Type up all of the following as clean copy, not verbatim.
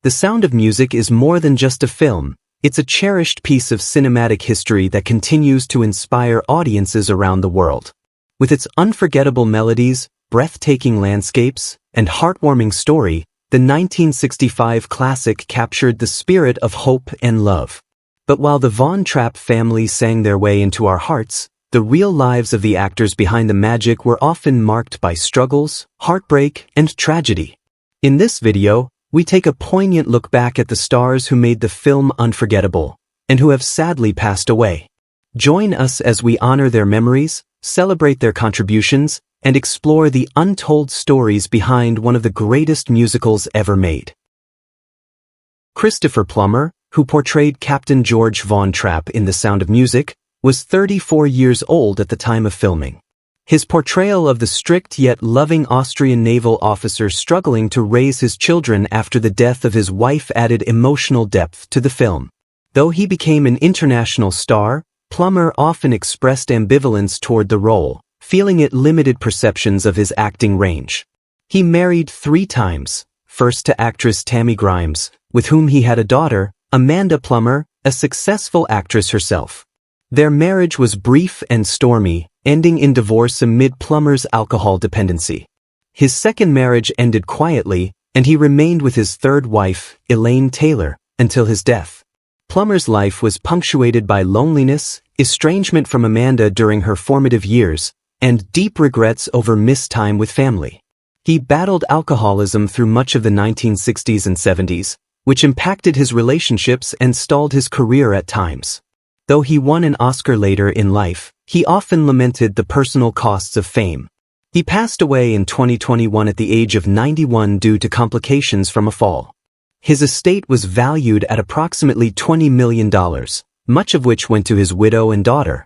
The Sound of Music is more than just a film. It's a cherished piece of cinematic history that continues to inspire audiences around the world. With its unforgettable melodies, breathtaking landscapes, and heartwarming story, the 1965 classic captured the spirit of hope and love. But while the Von Trapp family sang their way into our hearts, the real lives of the actors behind the magic were often marked by struggles, heartbreak, and tragedy. In this video, we take a poignant look back at the stars who made the film unforgettable, and who have sadly passed away. Join us as we honor their memories, celebrate their contributions, and explore the untold stories behind one of the greatest musicals ever made. Christopher Plummer, who portrayed Captain George Von Trapp in The Sound of Music, was 34 years old at the time of filming. His portrayal of the strict yet loving Austrian naval officer struggling to raise his children after the death of his wife added emotional depth to the film. Though he became an international star, Plummer often expressed ambivalence toward the role, feeling it limited perceptions of his acting range. He married 3 times, first to actress Tammy Grimes, with whom he had a daughter, Amanda Plummer, a successful actress herself. Their marriage was brief and stormy, ending in divorce amid Plummer's alcohol dependency. His second marriage ended quietly, and he remained with his third wife, Elaine Taylor, until his death. Plummer's life was punctuated by loneliness, estrangement from Amanda during her formative years, and deep regrets over missed time with family. He battled alcoholism through much of the 1960s and 70s, which impacted his relationships and stalled his career at times. Though he won an Oscar later in life, he often lamented the personal costs of fame. He passed away in 2021 at the age of 91 due to complications from a fall. His estate was valued at approximately $20 million, much of which went to his widow and daughter.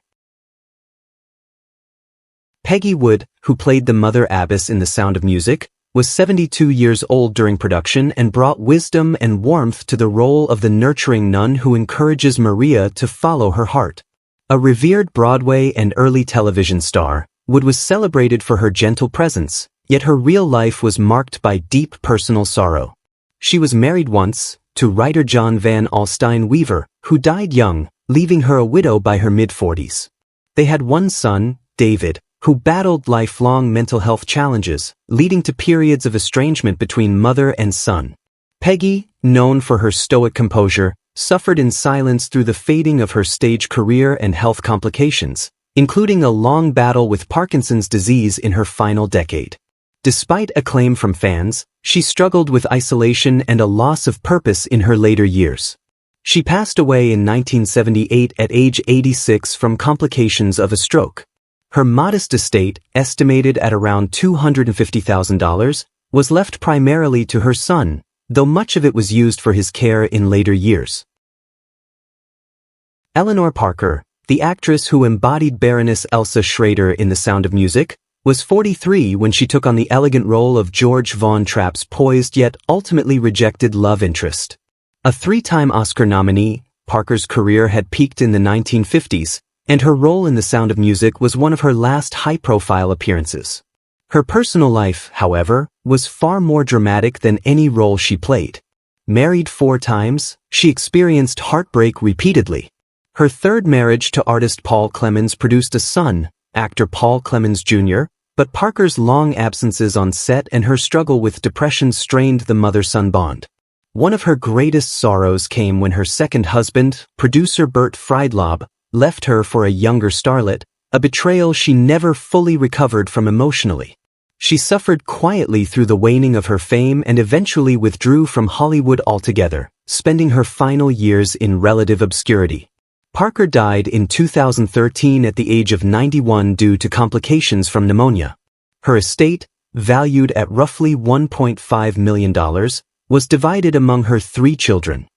Peggy Wood, who played the Mother Abbess in The Sound of Music, was 72 years old during production and brought wisdom and warmth to the role of the nurturing nun who encourages Maria to follow her heart. A revered Broadway and early television star, Wood was celebrated for her gentle presence, yet her real life was marked by deep personal sorrow. She was married once, to writer John Van Alstyne Weaver, who died young, leaving her a widow by her mid-40s. They had one son, David, who battled lifelong mental health challenges, leading to periods of estrangement between mother and son. Peggy, known for her stoic composure, suffered in silence through the fading of her stage career and health complications, including a long battle with Parkinson's disease in her final decade. Despite acclaim from fans, she struggled with isolation and a loss of purpose in her later years. She passed away in 1978 at age 86 from complications of a stroke. Her modest estate, estimated at around $250,000, was left primarily to her son, though much of it was used for his care in later years. Eleanor Parker, the actress who embodied Baroness Elsa Schrader in The Sound of Music, was 43 when she took on the elegant role of George Von Trapp's poised yet ultimately rejected love interest. A 3-time Oscar nominee, Parker's career had peaked in the 1950s, and her role in The Sound of Music was one of her last high-profile appearances. Her personal life, however, was far more dramatic than any role she played. Married 4 times, she experienced heartbreak repeatedly. Her third marriage to artist Paul Clemens produced a son, actor Paul Clemens Jr., but Parker's long absences on set and her struggle with depression strained the mother-son bond. One of her greatest sorrows came when her second husband, producer Bert Friedlob, left her for a younger starlet, a betrayal she never fully recovered from emotionally. She suffered quietly through the waning of her fame and eventually withdrew from Hollywood altogether, spending her final years in relative obscurity. Parker died in 2013 at the age of 91 due to complications from pneumonia. Her estate, valued at roughly $1.5 million, was divided among her 3 children.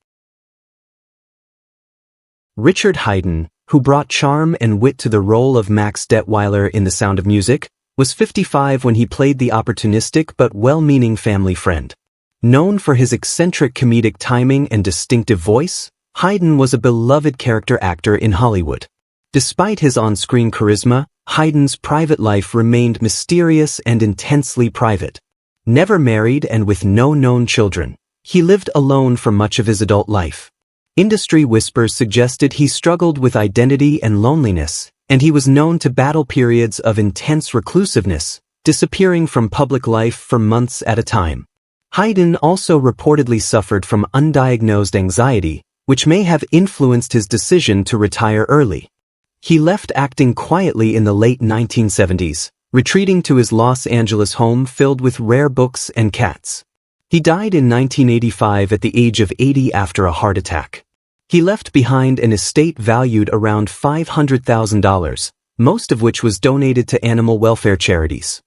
Richard Haydn, who brought charm and wit to the role of Max Detweiler in The Sound of Music, was 55 when he played the opportunistic but well-meaning family friend. Known for his eccentric comedic timing and distinctive voice, Haydn was a beloved character actor in Hollywood. Despite his on-screen charisma, Haydn's private life remained mysterious and intensely private. Never married and with no known children, He lived alone for much of his adult life. Industry whispers suggested he struggled with identity and loneliness, and he was known to battle periods of intense reclusiveness, disappearing from public life for months at a time. Hayden also reportedly suffered from undiagnosed anxiety, which may have influenced his decision to retire early. He left acting quietly in the late 1970s, retreating to his Los Angeles home filled with rare books and cats. He died in 1985 at the age of 80 after a heart attack. He left behind an estate valued around $500,000, most of which was donated to animal welfare charities.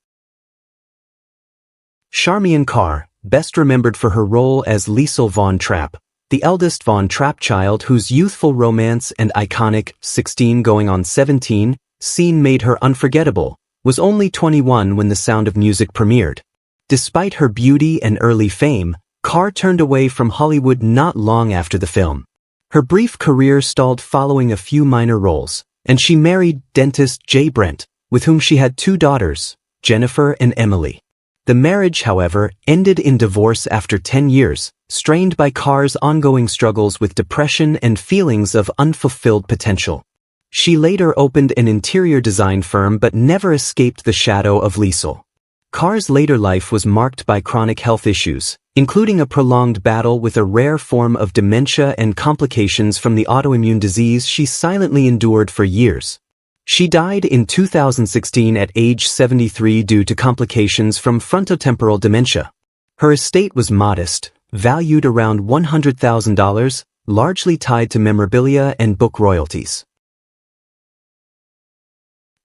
Charmian Carr, best remembered for her role as Liesl von Trapp, the eldest von Trapp child whose youthful romance and iconic 16 going on 17 scene made her unforgettable, was only 21 when The Sound of Music premiered. Despite her beauty and early fame, Carr turned away from Hollywood not long after the film. Her brief career stalled following a few minor roles, and she married dentist Jay Brent, with whom she had 2 daughters, Jennifer and Emily. The marriage, however, ended in divorce after 10 years, strained by Carr's ongoing struggles with depression and feelings of unfulfilled potential. She later opened an interior design firm but never escaped the shadow of Liesl. Carr's later life was marked by chronic health issues, including a prolonged battle with a rare form of dementia and complications from the autoimmune disease she silently endured for years. She died in 2016 at age 73 due to complications from frontotemporal dementia. Her estate was modest, valued around $100,000, largely tied to memorabilia and book royalties.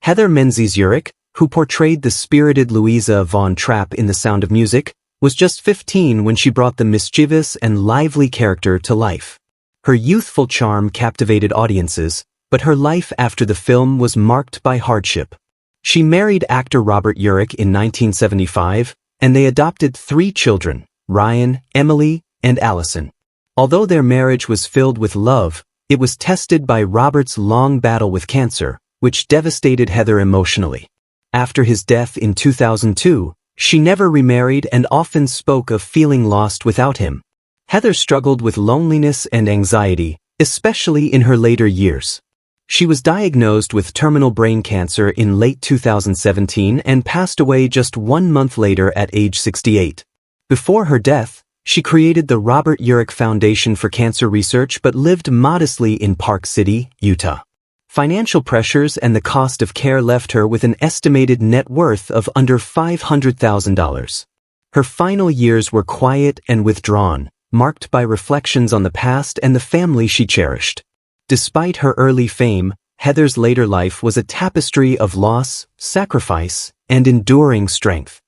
Heather Menzies-Urich, who portrayed the spirited Louisa von Trapp in The Sound of Music, was just 15 when she brought the mischievous and lively character to life. Her youthful charm captivated audiences, but her life after the film was marked by hardship. She married actor Robert Urich in 1975, and they adopted 3 children, Ryan, Emily, and Allison. Although their marriage was filled with love, it was tested by Robert's long battle with cancer, which devastated Heather emotionally. After his death in 2002, she never remarried and often spoke of feeling lost without him. Heather struggled with loneliness and anxiety, especially in her later years. She was diagnosed with terminal brain cancer in late 2017 and passed away just 1 month later at age 68. Before her death, she created the Robert Urich Foundation for Cancer Research but lived modestly in Park City, Utah. Financial pressures and the cost of care left her with an estimated net worth of under $500,000. Her final years were quiet and withdrawn, marked by reflections on the past and the family she cherished. Despite her early fame, Heather's later life was a tapestry of loss, sacrifice, and enduring strength.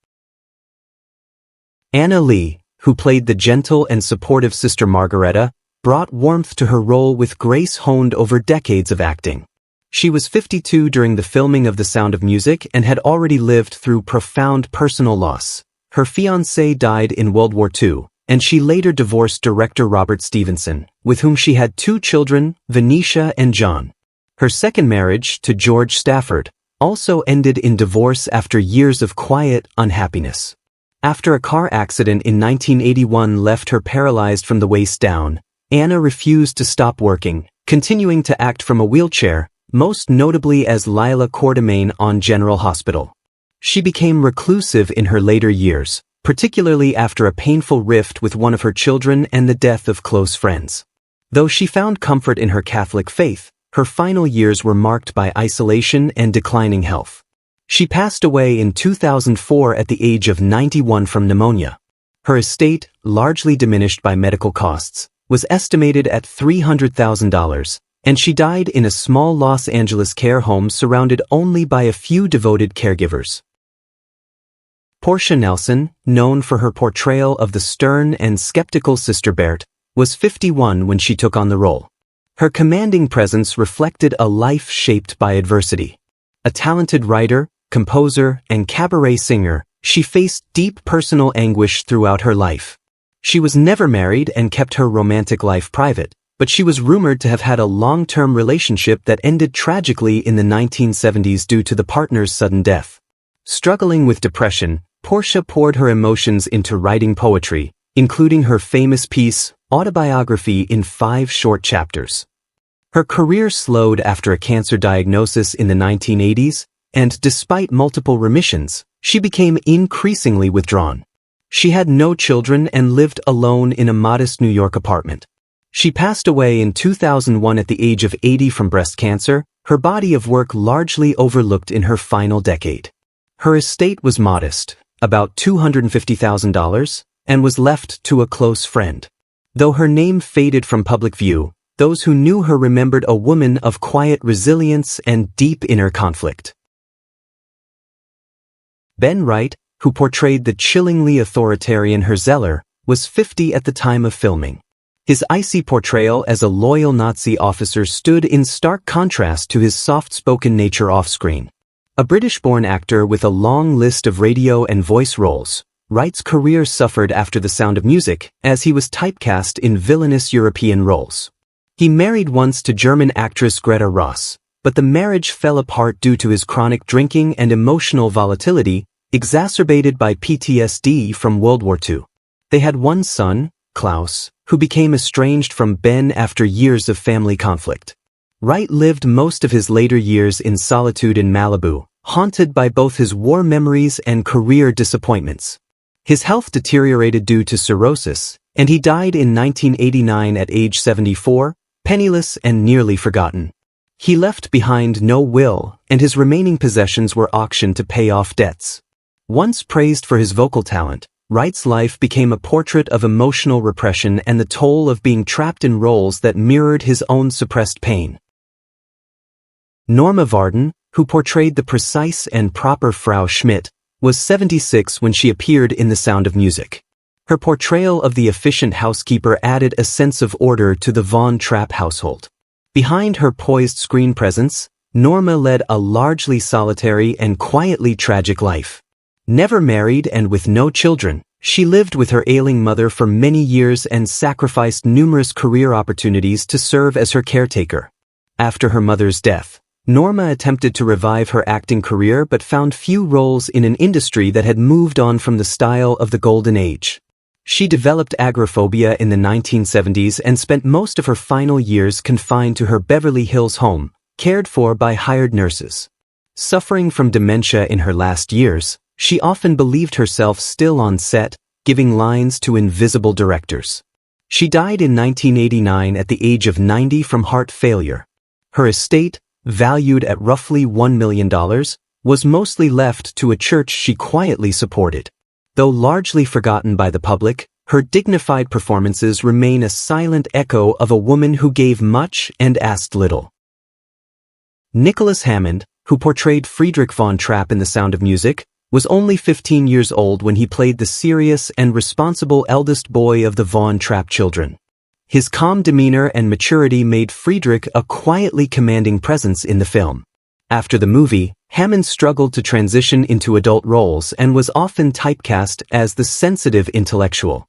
Anna Lee, who played the gentle and supportive Sister Margareta, brought warmth to her role with grace honed over decades of acting. She was 52 during the filming of The Sound of Music and had already lived through profound personal loss. Her fiancé died in World War II, and she later divorced director Robert Stevenson, with whom she had 2 children, Venetia and John. Her second marriage, to George Stafford, also ended in divorce after years of quiet unhappiness. After a car accident in 1981 left her paralyzed from the waist down, Anna refused to stop working, continuing to act from a wheelchair, most notably as Lila Quartermain on General Hospital. She became reclusive in her later years, particularly after a painful rift with one of her children and the death of close friends. Though she found comfort in her Catholic faith, her final years were marked by isolation and declining health. She passed away in 2004 at the age of 91 from pneumonia. Her estate, largely diminished by medical costs, was estimated at $300,000, and she died in a small Los Angeles care home surrounded only by a few devoted caregivers. Portia Nelson, known for her portrayal of the stern and skeptical Sister Berthe, was 51 when she took on the role. Her commanding presence reflected a life shaped by adversity. A talented writer, composer, and cabaret singer, she faced deep personal anguish throughout her life. She was never married and kept her romantic life private, but she was rumored to have had a long-term relationship that ended tragically in the 1970s due to the partner's sudden death. Struggling with depression, Portia poured her emotions into writing poetry, including her famous piece, Autobiography, in 5 short chapters. Her career slowed after a cancer diagnosis in the 1980s, and despite multiple remissions, she became increasingly withdrawn. She had no children and lived alone in a modest New York apartment. She passed away in 2001 at the age of 80 from breast cancer, her body of work largely overlooked in her final decade. Her estate was modest, about $250,000, and was left to a close friend. Though her name faded from public view, those who knew her remembered a woman of quiet resilience and deep inner conflict. Ben Wright, who portrayed the chillingly authoritarian Herzeller, was 50 at the time of filming. His icy portrayal as a loyal Nazi officer stood in stark contrast to his soft-spoken nature off-screen. A British-born actor with a long list of radio and voice roles, Wright's career suffered after The Sound of Music, as he was typecast in villainous European roles. He married once to German actress Greta Ross, but the marriage fell apart due to his chronic drinking and emotional volatility, exacerbated by PTSD from World War II. They had one son, Klaus, who became estranged from Ben after years of family conflict. Wright lived most of his later years in solitude in Malibu, haunted by both his war memories and career disappointments. His health deteriorated due to cirrhosis, and he died in 1989 at age 74, penniless and nearly forgotten. He left behind no will, and his remaining possessions were auctioned to pay off debts. Once praised for his vocal talent, Wright's life became a portrait of emotional repression and the toll of being trapped in roles that mirrored his own suppressed pain. Norma Varden, who portrayed the precise and proper Frau Schmidt, was 76 when she appeared in The Sound of Music. Her portrayal of the efficient housekeeper added a sense of order to the Von Trapp household. Behind her poised screen presence, Norma led a largely solitary and quietly tragic life. Never married and with no children, she lived with her ailing mother for many years and sacrificed numerous career opportunities to serve as her caretaker. After her mother's death, Norma attempted to revive her acting career but found few roles in an industry that had moved on from the style of the Golden Age. She developed agoraphobia in the 1970s and spent most of her final years confined to her Beverly Hills home, cared for by hired nurses. Suffering from dementia in her last years, she often believed herself still on set, giving lines to invisible directors. She died in 1989 at the age of 90 from heart failure. Her estate, valued at roughly $1 million, was mostly left to a church she quietly supported. Though largely forgotten by the public, her dignified performances remain a silent echo of a woman who gave much and asked little. Nicholas Hammond, who portrayed Friedrich von Trapp in The Sound of Music, was only 15 years old when he played the serious and responsible eldest boy of the Von Trapp children. His calm demeanor and maturity made Friedrich a quietly commanding presence in the film. After the movie, Hammond struggled to transition into adult roles and was often typecast as the sensitive intellectual.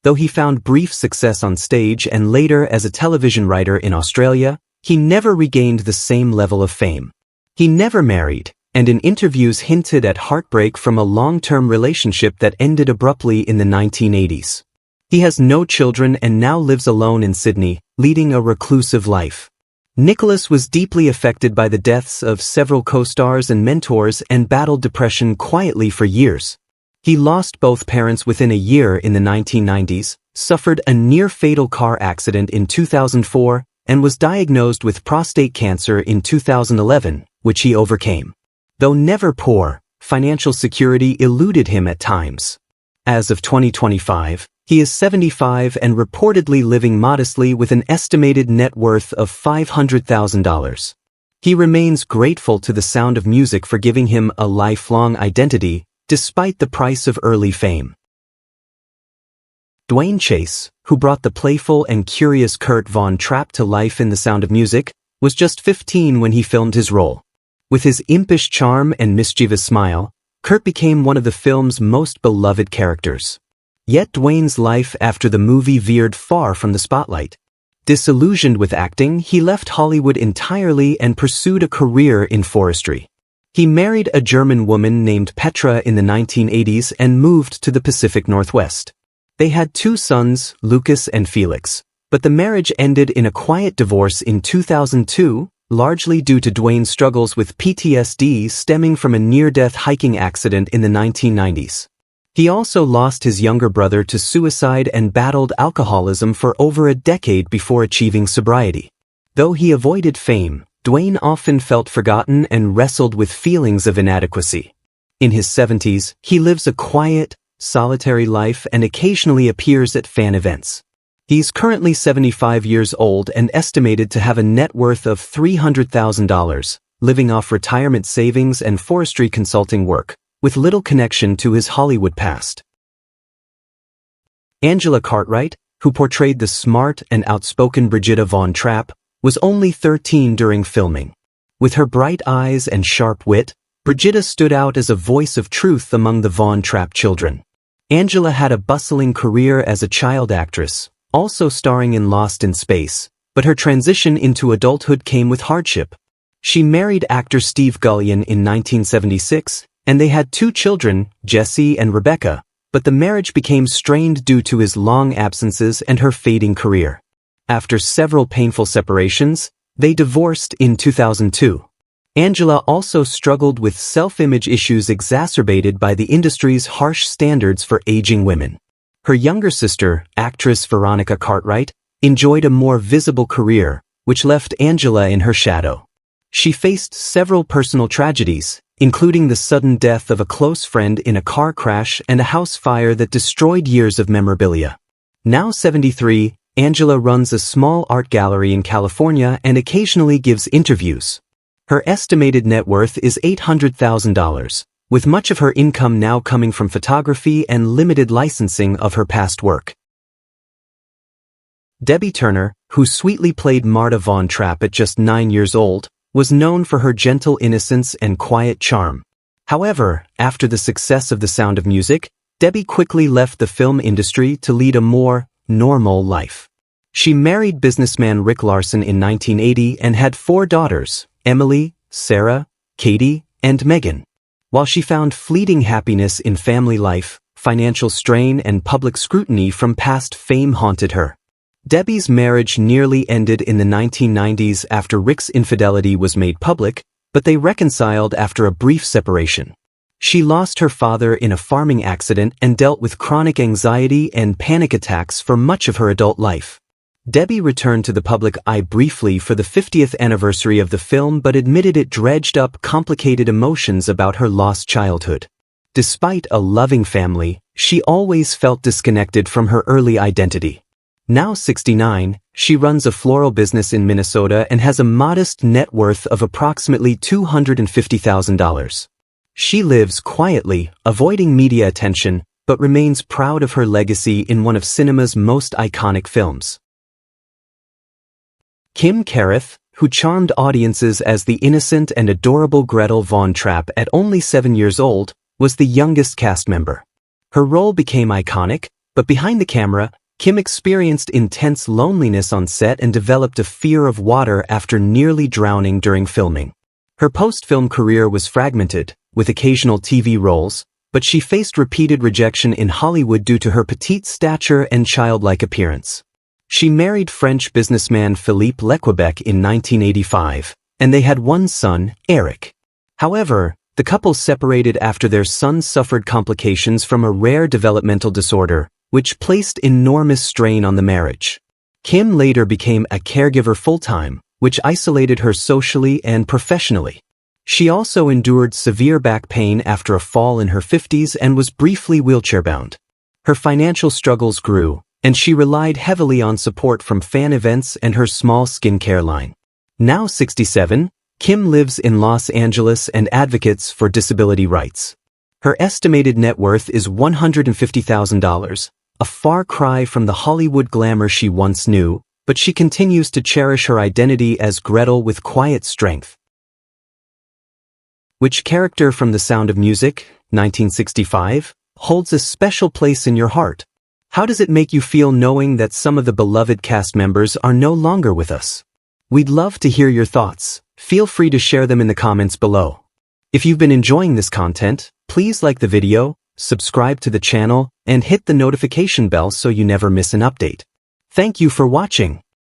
Though he found brief success on stage and later as a television writer in Australia, he never regained the same level of fame. He never married, and in interviews hinted at heartbreak from a long-term relationship that ended abruptly in the 1980s. He has no children and now lives alone in Sydney, leading a reclusive life. Nicholas was deeply affected by the deaths of several co-stars and mentors and battled depression quietly for years. He lost both parents within a year in the 1990s, suffered a near-fatal car accident in 2004, and was diagnosed with prostate cancer in 2011, which he overcame. Though never poor, financial security eluded him at times. As of 2025, he is 75 and reportedly living modestly with an estimated net worth of $500,000. He remains grateful to The Sound of Music for giving him a lifelong identity, despite the price of early fame. Dwayne Chase, who brought the playful and curious Kurt Von Trapp to life in The Sound of Music, was just 15 when he filmed his role. With his impish charm and mischievous smile, Kurt became one of the film's most beloved characters. Yet Dwayne's life after the movie veered far from the spotlight. Disillusioned with acting, he left Hollywood entirely and pursued a career in forestry. He married a German woman named Petra in the 1980s and moved to the Pacific Northwest. They had two sons, Lucas and Felix, but the marriage ended in a quiet divorce in 2002, largely due to Dwayne's struggles with PTSD stemming from a near-death hiking accident in the 1990s. He also lost his younger brother to suicide and battled alcoholism for over a decade before achieving sobriety. Though he avoided fame, Dwayne often felt forgotten and wrestled with feelings of inadequacy. In his 70s, he lives a quiet, solitary life and occasionally appears at fan events. He's currently 75 years old and estimated to have a net worth of $300,000, living off retirement savings and forestry consulting work, with little connection to his Hollywood past. Angela Cartwright, who portrayed the smart and outspoken Brigitta Von Trapp, was only 13 during filming. With her bright eyes and sharp wit, Brigitta stood out as a voice of truth among the Von Trapp children. Angela had a bustling career as a child actress, also starring in Lost in Space, but her transition into adulthood came with hardship. She married actor Steve Gullion in 1976, and they had two children, Jesse and Rebecca, but the marriage became strained due to his long absences and her fading career. After several painful separations, they divorced in 2002. Angela also struggled with self-image issues exacerbated by the industry's harsh standards for aging women. Her younger sister, actress Veronica Cartwright, enjoyed a more visible career, which left Angela in her shadow. She faced several personal tragedies, including the sudden death of a close friend in a car crash and a house fire that destroyed years of memorabilia. Now 73, Angela runs a small art gallery in California and occasionally gives interviews. Her estimated net worth is $800,000, with much of her income now coming from photography and limited licensing of her past work. Debbie Turner, who sweetly played Marta Von Trapp at just 9 years old, was known for her gentle innocence and quiet charm. However, after the success of The Sound of Music, Debbie quickly left the film industry to lead a more normal life. She married businessman Rick Larson in 1980 and had 4 daughters, Emily, Sarah, Katie, and Megan. While she found fleeting happiness in family life, financial strain and public scrutiny from past fame haunted her. Debbie's marriage nearly ended in the 1990s after Rick's infidelity was made public, but they reconciled after a brief separation. She lost her father in a farming accident and dealt with chronic anxiety and panic attacks for much of her adult life. Debbie returned to the public eye briefly for the 50th anniversary of the film but admitted it dredged up complicated emotions about her lost childhood. Despite a loving family, she always felt disconnected from her early identity. Now 69, she runs a floral business in Minnesota and has a modest net worth of approximately $250,000. She lives quietly, avoiding media attention, but remains proud of her legacy in one of cinema's most iconic films. Kim Carruth, who charmed audiences as the innocent and adorable Gretel Von Trapp at only 7 years old, was the youngest cast member. Her role became iconic, but behind the camera, Kim experienced intense loneliness on set and developed a fear of water after nearly drowning during filming. Her post-film career was fragmented, with occasional TV roles, but she faced repeated rejection in Hollywood due to her petite stature and childlike appearance. She married French businessman Philippe Lequebec in 1985, and they had one son, Eric. However, the couple separated after their son suffered complications from a rare developmental disorder, which placed enormous strain on the marriage. Kim later became a caregiver full-time, which isolated her socially and professionally. She also endured severe back pain after a fall in her 50s and was briefly wheelchair-bound. Her financial struggles grew, and she relied heavily on support from fan events and her small skincare line. Now 67, Kim lives in Los Angeles and advocates for disability rights. Her estimated net worth is $150,000, a far cry from the Hollywood glamour she once knew, but she continues to cherish her identity as Gretel with quiet strength. Which character from The Sound of Music, 1965, holds a special place in your heart? How does it make you feel knowing that some of the beloved cast members are no longer with us? We'd love to hear your thoughts. Feel free to share them in the comments below. If you've been enjoying this content, please like the video, subscribe to the channel, and hit the notification bell so you never miss an update. Thank you for watching.